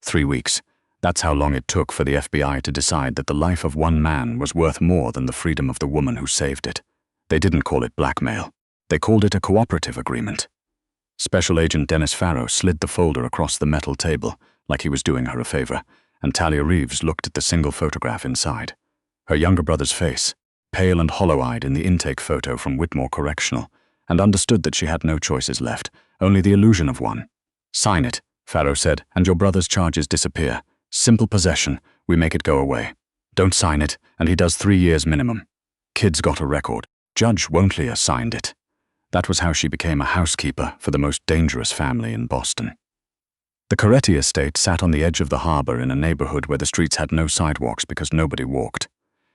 3 weeks. That's how long it took for the FBI to decide that the life of one man was worth more than the freedom of the woman who saved it. They didn't call it blackmail. They called it a cooperative agreement. Special Agent Dennis Farrow slid the folder across the metal table, like he was doing her a favor, and Talia Reeves looked at the single photograph inside. Her younger brother's face, pale and hollow-eyed in the intake photo from Whitmore Correctional, and understood that she had no choices left, only the illusion of one. "Sign it," Farrow said, "and your brother's charges disappear. Simple possession, we make it go away. Don't sign it, and he does 3 years minimum." Kid's got a record. Judge Won'tlia signed it. That was how she became a housekeeper for the most dangerous family in Boston. The Coretti estate sat on the edge of the harbor in a neighborhood where the streets had no sidewalks because nobody walked.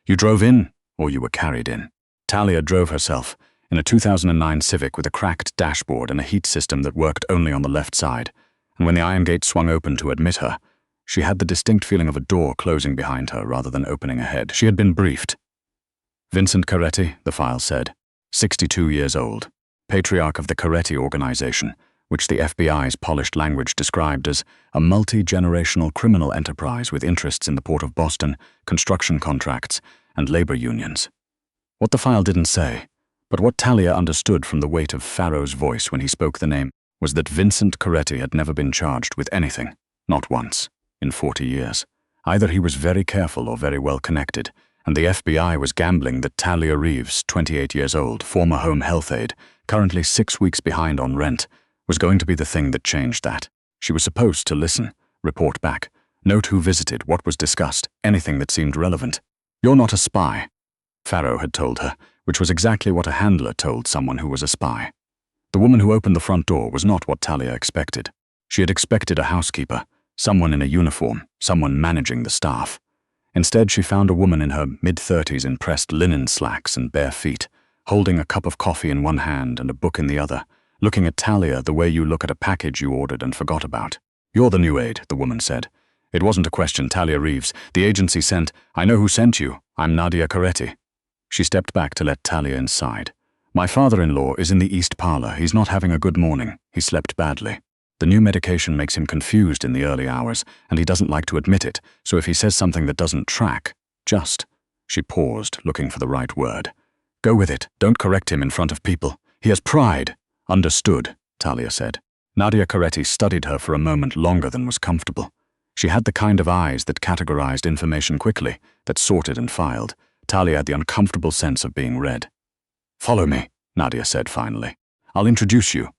You drove in, or you were carried in. Talia drove herself, in a 2009 Civic with a cracked dashboard and a heat system that worked only on the left side, and when the iron gate swung open to admit her, she had the distinct feeling of a door closing behind her rather than opening ahead. She had been briefed. Vincent Coretti, the file said, 62 years old, patriarch of the Coretti organization, which the FBI's polished language described as a multi-generational criminal enterprise with interests in the Port of Boston, construction contracts, and labor unions. What the file didn't say, but what Talia understood from the weight of Farrow's voice when he spoke the name, was that Vincent Coretti had never been charged with anything, not once, in 40 years. Either he was very careful or very well connected, and the FBI was gambling that Talia Reeves, 28 years old, former home health aide, currently 6 weeks behind on rent, was going to be the thing that changed that. She was supposed to listen, report back, note who visited, what was discussed, anything that seemed relevant. "You're not a spy," Farrow had told her, which was exactly what a handler told someone who was a spy. The woman who opened the front door was not what Talia expected. She had expected a housekeeper, someone in a uniform, someone managing the staff. Instead, she found a woman in her mid-30s in pressed linen slacks and bare feet, holding a cup of coffee in one hand and a book in the other, looking at Talia the way you look at a package you ordered and forgot about. "You're the new aide," the woman said. It wasn't a question. "Talia Reeves. The agency sent. I know who sent you. I'm Nadia Coretti." She stepped back to let Talia inside. "My father-in-law is in the East Parlor. He's not having a good morning. He slept badly. The new medication makes him confused in the early hours, and he doesn't like to admit it, so if he says something that doesn't track, just..." She paused, looking for the right word. "Go with it. Don't correct him in front of people. He has pride." "Understood," Talia said. Nadia Coretti studied her for a moment longer than was comfortable. She had the kind of eyes that categorized information quickly, that sorted and filed. Talia had the uncomfortable sense of being read. "Follow me," Nadia said finally. "I'll introduce you."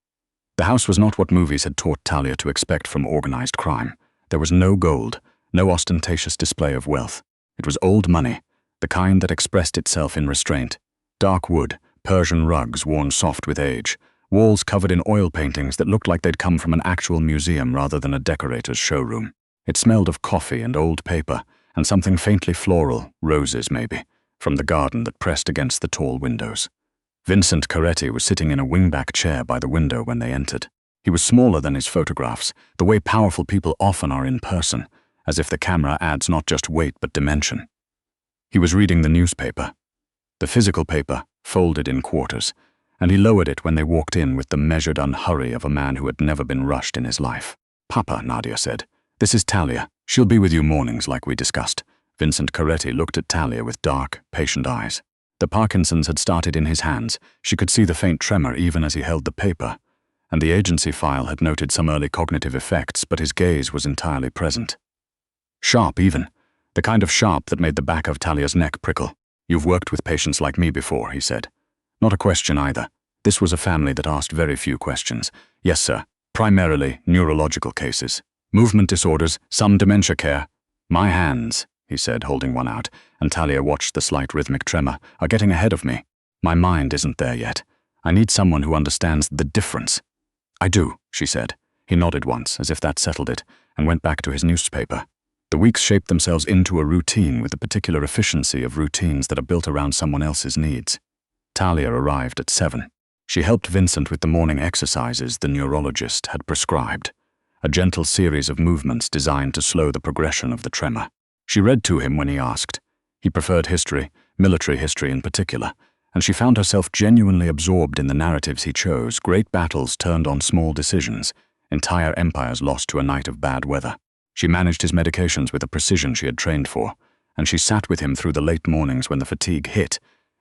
The house was not what movies had taught Talia to expect from organized crime. There was no gold, no ostentatious display of wealth. It was old money, the kind that expressed itself in restraint. Dark wood, Persian rugs worn soft with age, walls covered in oil paintings that looked like they'd come from an actual museum rather than a decorator's showroom. It smelled of coffee and old paper, and something faintly floral, roses maybe, from the garden that pressed against the tall windows. Vincent Coretti was sitting in a wingback chair by the window when they entered. He was smaller than his photographs, the way powerful people often are in person, as if the camera adds not just weight but dimension. He was reading the newspaper. The physical paper, folded in quarters, and he lowered it when they walked in with the measured unhurry of a man who had never been rushed in his life. "Papa," Nadia said. "This is Talia. She'll be with you mornings like we discussed." Vincent Coretti looked at Talia with dark, patient eyes. The Parkinson's had started in his hands. She could see the faint tremor even as he held the paper, and the agency file had noted some early cognitive effects, but his gaze was entirely present. Sharp even, the kind of sharp that made the back of Talia's neck prickle. "You've worked with patients like me before," he said. Not a question either. This was a family that asked very few questions. "Yes, sir. Primarily neurological cases. Movement disorders, some dementia care." "My hands," he said, holding one out, and Talia watched the slight rhythmic tremor, "are getting ahead of me. My mind isn't there yet. I need someone who understands the difference." "I do," she said. He nodded once, as if that settled it, and went back to his newspaper. The weeks shaped themselves into a routine with the particular efficiency of routines that are built around someone else's needs. Talia arrived at 7. She helped Vincent with the morning exercises the neurologist had prescribed, a gentle series of movements designed to slow the progression of the tremor. She read to him when he asked. He preferred history, military history in particular, and she found herself genuinely absorbed in the narratives he chose, great battles turned on small decisions, entire empires lost to a night of bad weather. She managed his medications with a precision she had trained for, and she sat with him through the late mornings when the fatigue hit,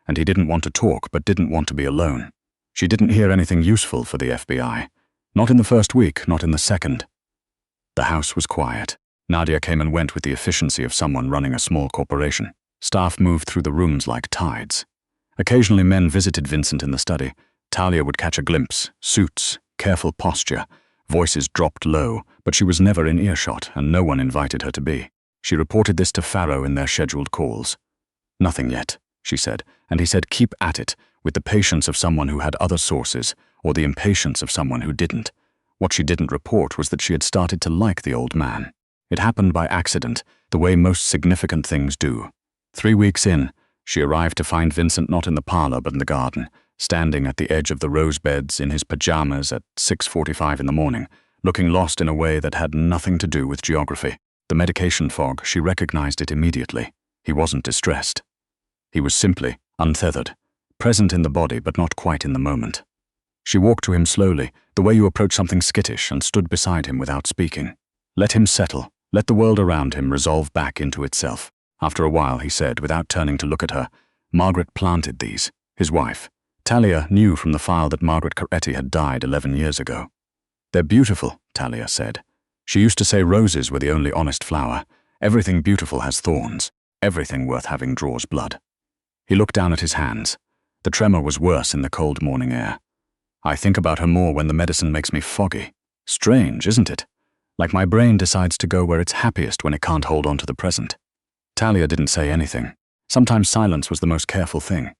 and he didn't want to talk but didn't want to be alone. She didn't hear anything useful for the FBI. Not in the first week, not in the second. The house was quiet. Nadia came and went with the efficiency of someone running a small corporation. Staff moved through the rooms like tides. Occasionally men visited Vincent in the study. Talia would catch a glimpse, suits, careful posture. Voices dropped low, but she was never in earshot, and no one invited her to be. She reported this to Farrow in their scheduled calls. "Nothing yet," she said, and he said keep at it, with the patience of someone who had other sources, or the impatience of someone who didn't. What she didn't report was that she had started to like the old man. It happened by accident, the way most significant things do. 3 weeks in, she arrived to find Vincent not in the parlor but in the garden, standing at the edge of the rose beds in his pajamas at 6:45 in the morning, looking lost in a way that had nothing to do with geography. The medication fog, she recognized it immediately. He wasn't distressed. He was simply untethered, present in the body but not quite in the moment. She walked to him slowly, the way you approach something skittish, and stood beside him without speaking. Let him settle. Let the world around him resolve back into itself. After a while, he said, without turning to look at her, "Margaret planted these," his wife. Talia knew from the file that Margaret Coretti had died 11 years ago. "They're beautiful," Talia said. She used to say roses were the only honest flower. Everything beautiful has thorns. Everything worth having draws blood. He looked down at his hands. The tremor was worse in the cold morning air. "I think about her more when the medicine makes me foggy. Strange, isn't it? Like my brain decides to go where it's happiest when it can't hold on to the present." Talia didn't say anything. Sometimes silence was the most careful thing.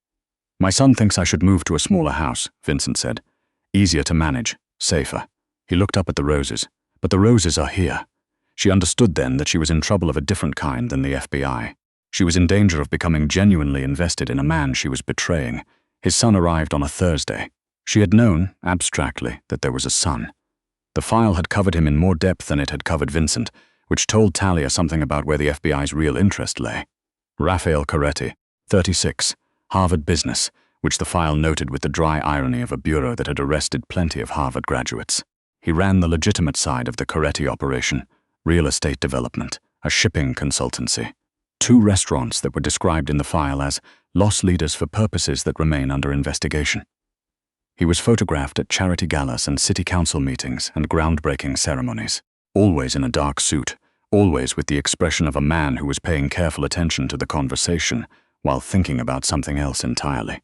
"My son thinks I should move to a smaller house," Vincent said. "Easier to manage, safer." He looked up at the roses. "But the roses are here." She understood then that she was in trouble of a different kind than the FBI. She was in danger of becoming genuinely invested in a man she was betraying. His son arrived on a Thursday. She had known, abstractly, that there was a son. The file had covered him in more depth than it had covered Vincent, which told Talia something about where the FBI's real interest lay. Raphael Coretti, 36, Harvard Business, which the file noted with the dry irony of a bureau that had arrested plenty of Harvard graduates. He ran the legitimate side of the Coretti operation, real estate development, a shipping consultancy. 2 restaurants that were described in the file as loss leaders for purposes that remain under investigation. He was photographed at charity galas and city council meetings and groundbreaking ceremonies, always in a dark suit, always with the expression of a man who was paying careful attention to the conversation while thinking about something else entirely.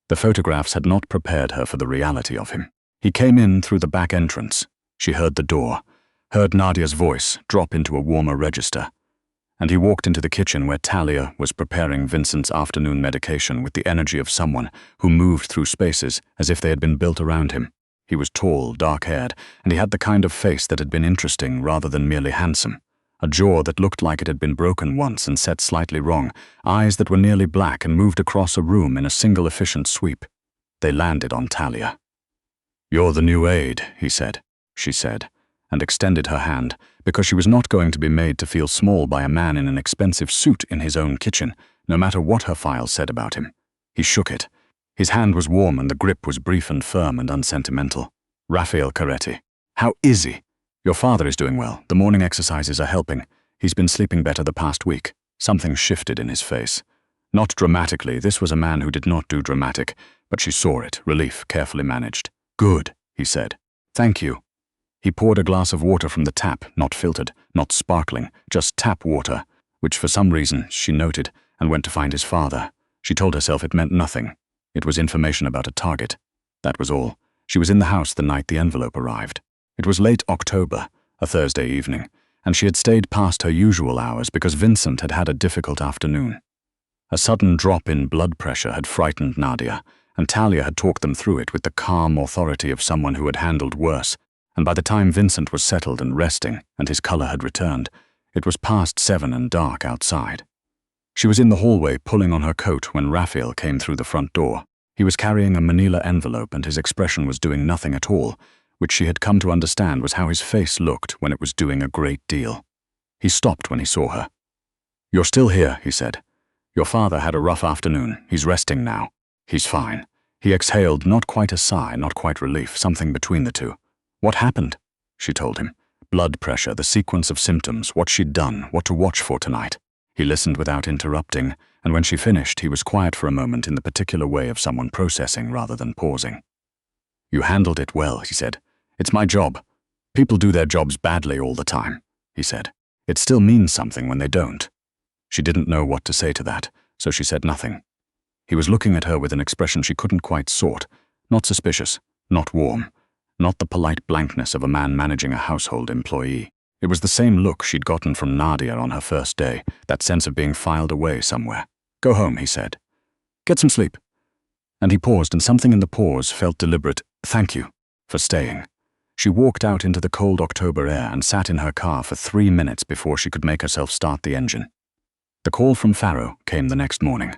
The photographs had not prepared her for the reality of him. He came in through the back entrance. She heard the door, heard Nadia's voice drop into a warmer register, and he walked into the kitchen where Talia was preparing Vincent's afternoon medication with the energy of someone who moved through spaces as if they had been built around him. He was tall, dark-haired, and he had the kind of face that had been interesting rather than merely handsome. A jaw that looked like it had been broken once and set slightly wrong, eyes that were nearly black and moved across a room in a single efficient sweep. They landed on Talia. "You're the new aide," he said, she said, and extended her hand, because she was not going to be made to feel small by a man in an expensive suit in his own kitchen, no matter what her file said about him. He shook it. His hand was warm and the grip was brief and firm and unsentimental. "Raphael Coretti. How is he? Your father is doing well. The morning exercises are helping. He's been sleeping better the past week." Something shifted in his face. Not dramatically, this was a man who did not do dramatic, but she saw it, relief, carefully managed. "Good," he said. "Thank you." He poured a glass of water from the tap, not filtered, not sparkling, just tap water, which for some reason she noted, and went to find his father. She told herself it meant nothing. It was information about a target. That was all. She was in the house the night the envelope arrived. It was late October, a Thursday evening, and she had stayed past her usual hours because Vincent had had a difficult afternoon. A sudden drop in blood pressure had frightened Nadia, and Talia had talked them through it with the calm authority of someone who had handled worse, and by the time Vincent was settled and resting, and his color had returned, it was past 7 and dark outside. She was in the hallway pulling on her coat when Raphael came through the front door. He was carrying a manila envelope and his expression was doing nothing at all, which she had come to understand was how his face looked when it was doing a great deal. He stopped when he saw her. "You're still here," he said. "Your father had a rough afternoon. He's resting now. He's fine." He exhaled, not quite a sigh, not quite relief, something between the two. "What happened?" she told him. blood pressure, the sequence of symptoms, what she'd done, what to watch for tonight. He listened without interrupting, and when she finished, he was quiet for a moment in the particular way of someone processing rather than pausing. "You handled it well," he said. "It's my job. People do their jobs badly all the time," he said. "It still means something when they don't." She didn't know what to say to that, so she said nothing. He was looking at her with an expression she couldn't quite sort, not suspicious, not warm, not the polite blankness of a man managing a household employee. It was the same look she'd gotten from Nadia on her first day, that sense of being filed away somewhere. "Go home," he said. "Get some sleep." And he paused, and something in the pause felt deliberate. "Thank you for staying." She walked out into the cold October air and sat in her car for 3 minutes before she could make herself start the engine. The call from Farrow came the next morning.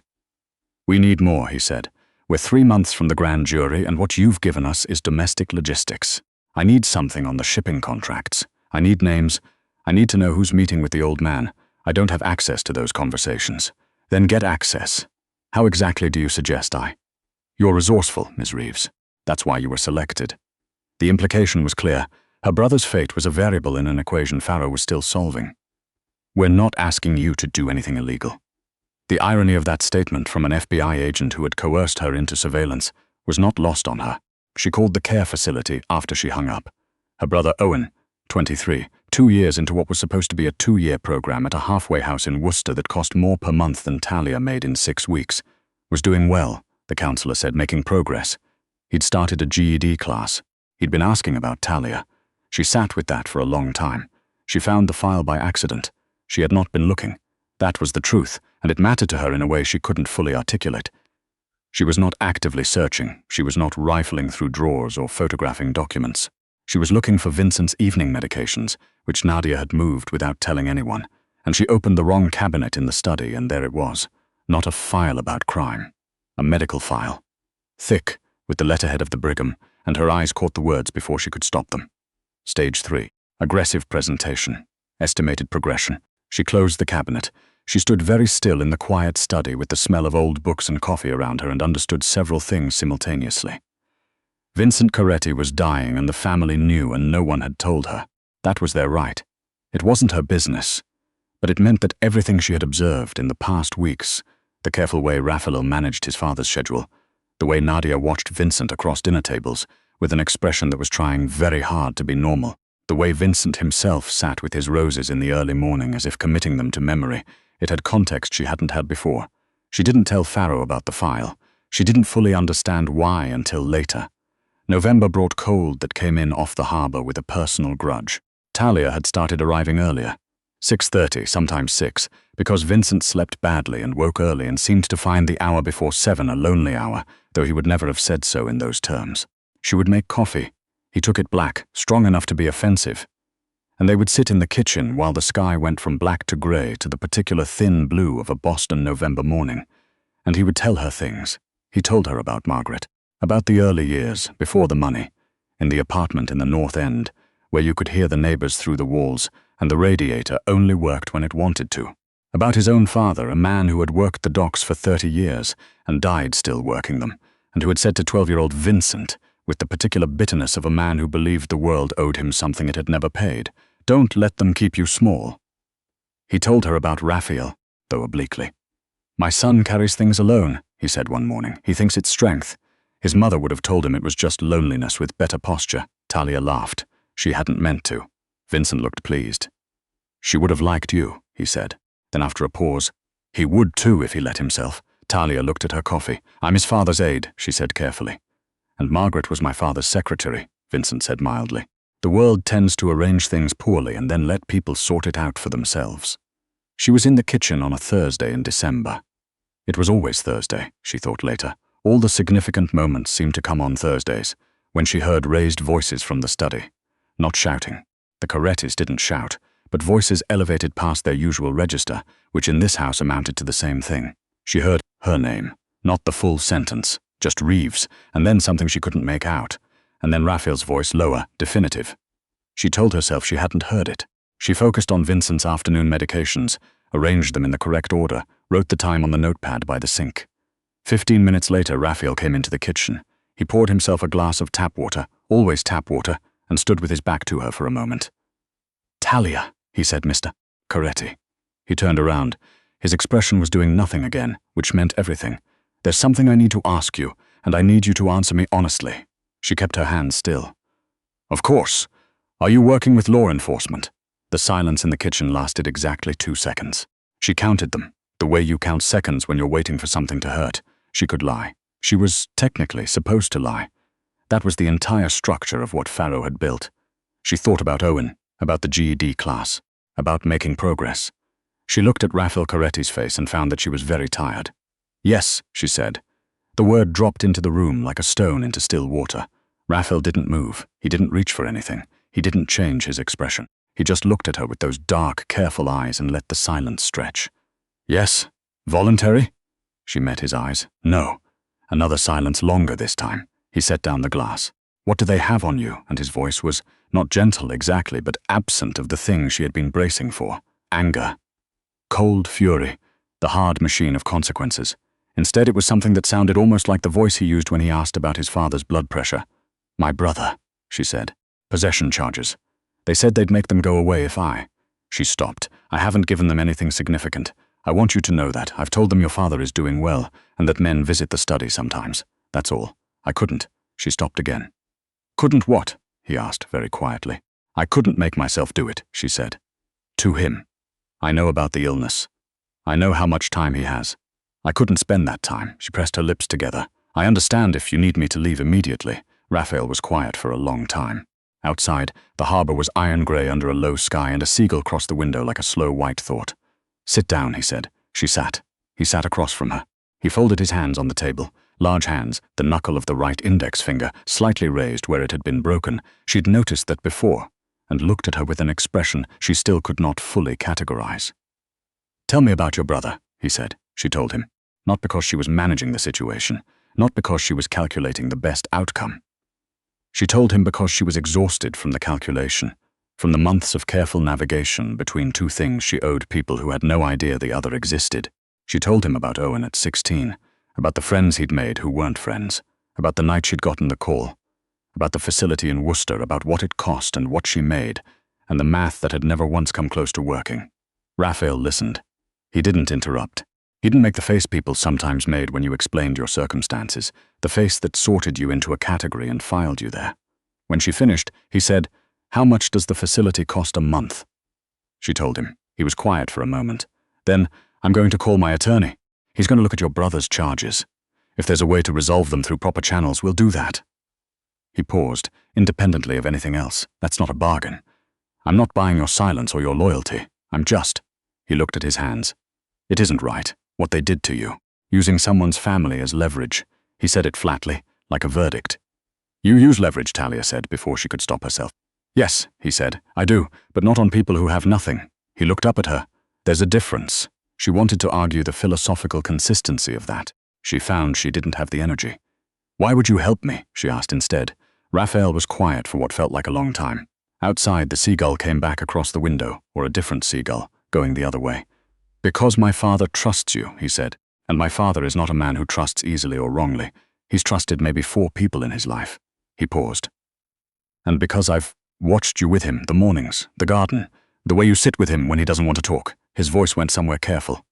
"We need more," he said. "We're 3 months from the grand jury, and what you've given us is domestic logistics. I need something on the shipping contracts. I need names. I need to know who's meeting with the old man. I don't have access to those conversations." "Then get access. How exactly do you suggest I?" "You're resourceful, Ms. Reeves. That's why you were selected." The implication was clear. Her brother's fate was a variable in an equation Farrow was still solving. "We're not asking you to do anything illegal." The irony of that statement from an FBI agent who had coerced her into surveillance was not lost on her. She called the care facility after she hung up. Her brother Owen, 23, 2 years into what was supposed to be a 2-year program at a halfway house in Worcester that cost more per month than Talia made in 6 weeks, was doing well, the counselor said, making progress. He'd started a GED class. He'd been asking about Talia. She sat with that for a long time. She found the file by accident. She had not been looking. That was the truth, and it mattered to her in a way she couldn't fully articulate. She was not actively searching. She was not rifling through drawers or photographing documents. She was looking for Vincent's evening medications, which Nadia had moved without telling anyone, and she opened the wrong cabinet in the study, and there it was. Not a file about crime. A medical file. Thick, with the letterhead of the Brigham, and her eyes caught the words before she could stop them. Stage 3. Aggressive presentation. Estimated progression. She closed the cabinet. She stood very still in the quiet study with the smell of old books and coffee around her and understood several things simultaneously. Vincent Coretti was dying, and the family knew, and no one had told her. That was their right. It wasn't her business. But it meant that everything she had observed in the past weeks, the careful way Raphael managed his father's schedule, the way Nadia watched Vincent across dinner tables with an expression that was trying very hard to be normal, the way Vincent himself sat with his roses in the early morning as if committing them to memory, it had context she hadn't had before. She didn't tell Farrow about the file. She didn't fully understand why until later. November brought cold that came in off the harbor with a personal grudge. Talia had started arriving earlier, 6:30, sometimes 6, because Vincent slept badly and woke early and seemed to find the hour before 7 a lonely hour, though he would never have said so in those terms. She would make coffee. He took it black, strong enough to be offensive. And they would sit in the kitchen while the sky went from black to gray to the particular thin blue of a Boston November morning. And he would tell her things. He told her about Margaret, about the early years, before the money, in the apartment in the North End, where you could hear the neighbors through the walls, and the radiator only worked when it wanted to. About his own father, a man who had worked the docks for 30 years and died still working them, and who had said to 12-year-old Vincent, with the particular bitterness of a man who believed the world owed him something it had never paid, "Don't let them keep you small." He told her about Raphael, though obliquely. "My son carries things alone," he said one morning. "He thinks it's strength." His mother would have told him it was just loneliness with better posture. Talia laughed. She hadn't meant to. Vincent looked pleased. "She would have liked you," he said. Then after a pause, "He would too if he let himself." Talia looked at her coffee. "I'm his father's aide," she said carefully. "And Margaret was my father's secretary," Vincent said mildly. "The world tends to arrange things poorly and then let people sort it out for themselves." She was in the kitchen on a Thursday in December. It was always Thursday, she thought later. All the significant moments seemed to come on Thursdays, when she heard raised voices from the study. Not shouting. The Corettis didn't shout, but voices elevated past their usual register, which in this house amounted to the same thing. She heard her name, not the full sentence, just Reeves, and then something she couldn't make out, and then Raphael's voice lower, definitive. She told herself she hadn't heard it. She focused on Vincent's afternoon medications, arranged them in the correct order, wrote the time on the notepad by the sink. 15 minutes later, Raphael came into the kitchen. He poured himself a glass of tap water, always tap water, and stood with his back to her for a moment. Talia, he said, Mr. Coretti. He turned around. His expression was doing nothing again, which meant everything. There's something I need to ask you, and I need you to answer me honestly. She kept her hands still. Of course. Are you working with law enforcement? The silence in the kitchen lasted exactly 2 seconds. She counted them, the way you count seconds when you're waiting for something to hurt. She could lie. She was technically supposed to lie. That was the entire structure of what Farrow had built. She thought about Owen, about the GED class, about making progress. She looked at Raphael Coretti's face and found that she was very tired. Yes, she said. The word dropped into the room like a stone into still water. Raphael didn't move. He didn't reach for anything. He didn't change his expression. He just looked at her with those dark, careful eyes and let the silence stretch. Yes. Voluntary? She met his eyes. No. Another silence, longer this time. He set down the glass. What do they have on you? And his voice was not gentle exactly, but absent of the thing she had been bracing for. Anger. Cold fury. The hard machine of consequences. Instead, it was something that sounded almost like the voice he used when he asked about his father's blood pressure. My brother, she said. Possession charges. They said they'd make them go away if I... She stopped. I haven't given them anything significant. I want you to know that. I've told them your father is doing well, and that men visit the study sometimes. That's all. I couldn't. She stopped again. Couldn't what? He asked very quietly. I couldn't make myself do it, she said. To him. I know about the illness. I know how much time he has. I couldn't spend that time. She pressed her lips together. I understand if you need me to leave immediately. Raphael was quiet for a long time. Outside, the harbor was iron gray under a low sky, and a seagull crossed the window like a slow white thought. Sit down, he said. She sat. He sat across from her. He folded his hands on the table. Large hands, the knuckle of the right index finger slightly raised where it had been broken. She'd noticed that before, and looked at her with an expression she still could not fully categorize. Tell me about your brother, he said. She told him. Not because she was managing the situation, not because she was calculating the best outcome. She told him because she was exhausted from the calculation, from the months of careful navigation between two things she owed people who had no idea the other existed. She told him about Owen at 16, about the friends he'd made who weren't friends, about the night she'd gotten the call, about the facility in Worcester, about what it cost and what she made, and the math that had never once come close to working. Raphael listened. He didn't interrupt. He didn't make the face people sometimes made when you explained your circumstances, the face that sorted you into a category and filed you there. When she finished, he said, How much does the facility cost a month? She told him. He was quiet for a moment. Then, I'm going to call my attorney. He's going to look at your brother's charges. If there's a way to resolve them through proper channels, we'll do that. He paused, independently of anything else. That's not a bargain. I'm not buying your silence or your loyalty. I'm just. He looked at his hands. It isn't right, what they did to you. Using someone's family as leverage. He said it flatly, like a verdict. You use leverage, Talia said before she could stop herself. Yes, he said, I do, but not on people who have nothing. He looked up at her. There's a difference. She wanted to argue the philosophical consistency of that. She found she didn't have the energy. Why would you help me? She asked instead. Raphael was quiet for what felt like a long time. Outside, the seagull came back across the window, or a different seagull, going the other way. Because my father trusts you, he said, and my father is not a man who trusts easily or wrongly. He's trusted maybe 4 people in his life. He paused. And because I've watched you with him, the mornings, the garden, the way you sit with him when he doesn't want to talk. His voice went somewhere careful.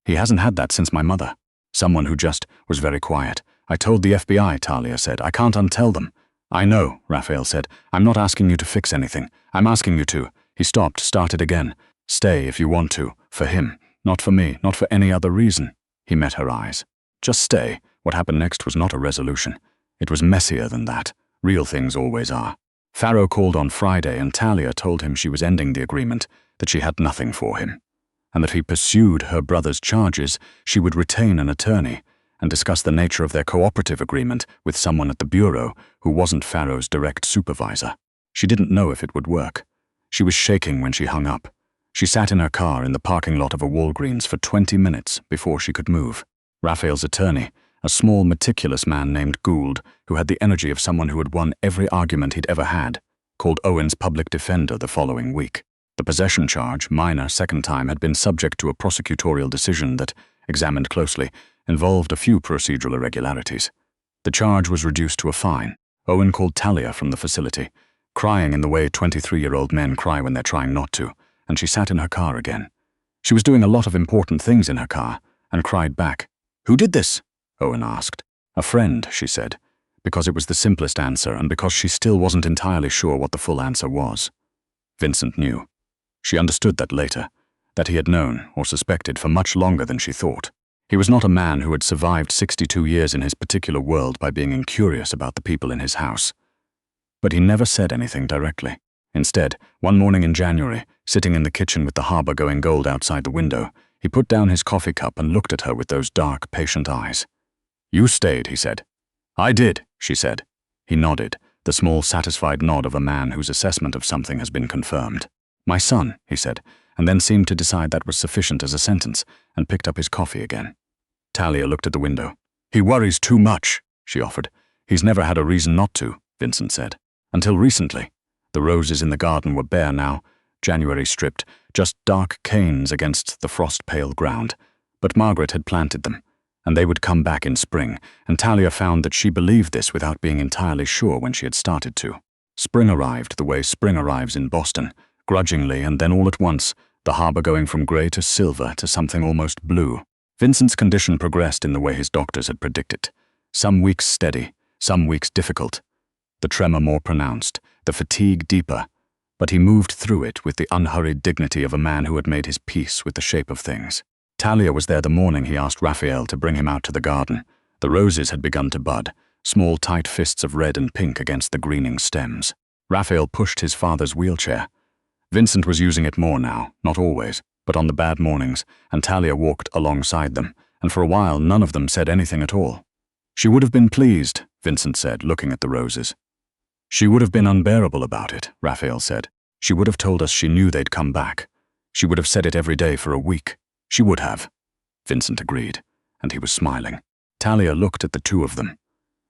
He hasn't had that since my mother. Someone who just was very quiet. I told the FBI, Talia said. I can't untell them. I know, Raphael said. I'm not asking you to fix anything. I'm asking you to. He stopped, started again. Stay if you want to. For him. Not for me. Not for any other reason. He met her eyes. Just stay. What happened next was not a resolution. It was messier than that. Real things always are. Farrow called on Friday and Talia told him she was ending the agreement, that she had nothing for him, and that if he pursued her brother's charges, she would retain an attorney and discuss the nature of their cooperative agreement with someone at the bureau who wasn't Farrow's direct supervisor. She didn't know if it would work. She was shaking when she hung up. She sat in her car in the parking lot of a Walgreens for 20 minutes before she could move. Raphael's attorney, a small, meticulous man named Gould, who had the energy of someone who had won every argument he'd ever had, called Owen's public defender the following week. The possession charge, minor second time, had been subject to a prosecutorial decision that, examined closely, involved a few procedural irregularities. The charge was reduced to a fine. Owen called Talia from the facility. crying in the way 23-year-old men cry when they're trying not to, and she sat in her car again. She was doing a lot of important things in her car, and cried back. "Who did this?" Owen asked. "A friend," she said, because it was the simplest answer and because she still wasn't entirely sure what the full answer was. Vincent knew. She understood that later, that he had known or suspected for much longer than she thought. He was not a man who had survived 62 years in his particular world by being incurious about the people in his house. But he never said anything directly. Instead, one morning in January, sitting in the kitchen with the harbor going gold outside the window, he put down his coffee cup and looked at her with those dark, patient eyes. "You stayed," he said. "I did," she said. He nodded, the small, satisfied nod of a man whose assessment of something has been confirmed. "My son," he said, and then seemed to decide that was sufficient as a sentence, and picked up his coffee again. Talia looked at the window. "He worries too much," she offered. "He's never had a reason not to," Vincent said. "Until recently." The roses in the garden were bare now, January stripped, just dark canes against the frost-pale ground. But Margaret had planted them, and they would come back in spring, and Talia found that she believed this without being entirely sure when she had started to. Spring arrived the way spring arrives in Boston, grudgingly, and then all at once, the harbor going from grey to silver to something almost blue. Vincent's condition progressed in the way his doctors had predicted. Some weeks steady, some weeks difficult. The tremor more pronounced, the fatigue deeper, but he moved through it with the unhurried dignity of a man who had made his peace with the shape of things. Talia was there the morning he asked Raphael to bring him out to the garden. The roses had begun to bud, small tight fists of red and pink against the greening stems. Raphael pushed his father's wheelchair. Vincent was using it more now, not always, but on the bad mornings, and Talia walked alongside them, and for a while none of them said anything at all. "She would have been pleased," Vincent said, looking at the roses. "She would have been unbearable about it," Raphael said. "She would have told us she knew they'd come back. She would have said it every day for a week. She would have." Vincent agreed, and he was smiling. Talia looked at the two of them.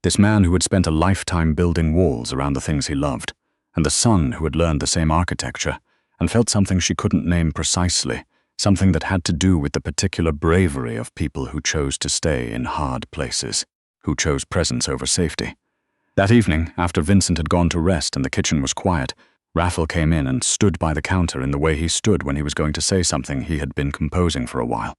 This man who had spent a lifetime building walls around the things he loved, and the son who had learned the same architecture, and felt something she couldn't name precisely, something that had to do with the particular bravery of people who chose to stay in hard places, who chose presence over safety. That evening, after Vincent had gone to rest and the kitchen was quiet, Raphael came in and stood by the counter in the way he stood when he was going to say something he had been composing for a while.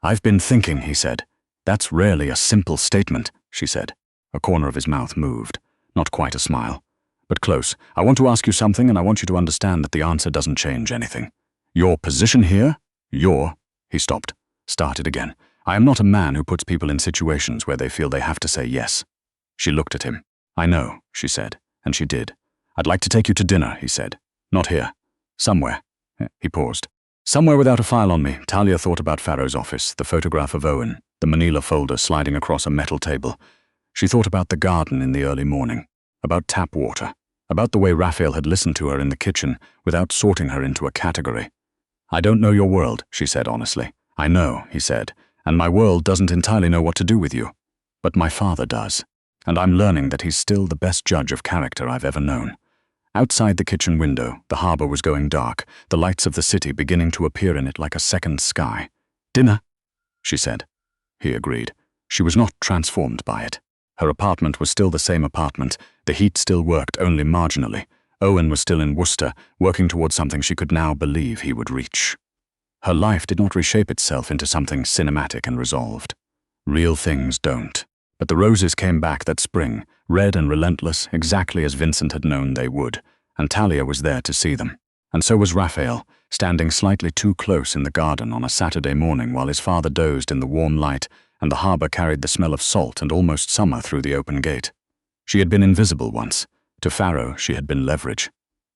"I've been thinking," he said. "That's rarely a simple statement," she said. A corner of his mouth moved, not quite a smile, but close. "I want to ask you something, and I want you to understand that the answer doesn't change anything. Your position here, He stopped, started again. "I am not a man who puts people in situations where they feel they have to say yes." She looked at him. "I know," she said, and she did. "I'd like to take you to dinner," he said. "Not here. Somewhere." He paused. "Somewhere without a file on me." Talia thought about Farrow's office, the photograph of Owen, the manila folder sliding across a metal table. She thought about the garden in the early morning, about tap water, about the way Raphael had listened to her in the kitchen without sorting her into a category. "I don't know your world," she said honestly. "I know," he said, "and my world doesn't entirely know what to do with you. But my father does, and I'm learning that he's still the best judge of character I've ever known." Outside the kitchen window, the harbor was going dark, the lights of the city beginning to appear in it like a second sky. "Dinner?" she said. He agreed. She was not transformed by it. Her apartment was still the same apartment, the heat still worked only marginally. Owen was still in Worcester, working towards something she could now believe he would reach. Her life did not reshape itself into something cinematic and resolved. Real things don't. But the roses came back that spring, red and relentless, exactly as Vincent had known they would, and Talia was there to see them. And so was Raphael, standing slightly too close in the garden on a Saturday morning while his father dozed in the warm light and the harbor carried the smell of salt and almost summer through the open gate. She had been invisible once. To Farrow, she had been leverage.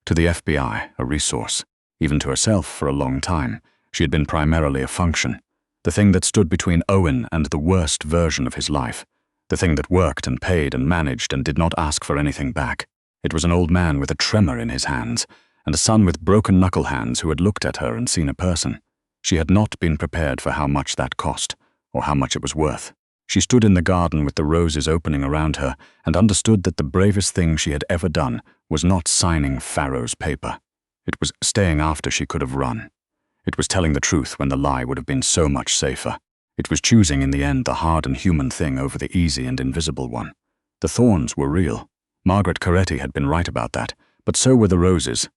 To the FBI, a resource. Even to herself, for a long time, she had been primarily a function. The thing that stood between Owen and the worst version of his life. The thing that worked and paid and managed and did not ask for anything back. It was an old man with a tremor in his hands, and a son with broken knuckle hands who had looked at her and seen a person. She had not been prepared for how much that cost, or how much it was worth. She stood in the garden with the roses opening around her and understood that the bravest thing she had ever done was not signing Farrow's paper. It was staying after she could have run. It was telling the truth when the lie would have been so much safer. It was choosing in the end the hard and human thing over the easy and invisible one. The thorns were real. Margaret Coretti had been right about that, But so were the roses.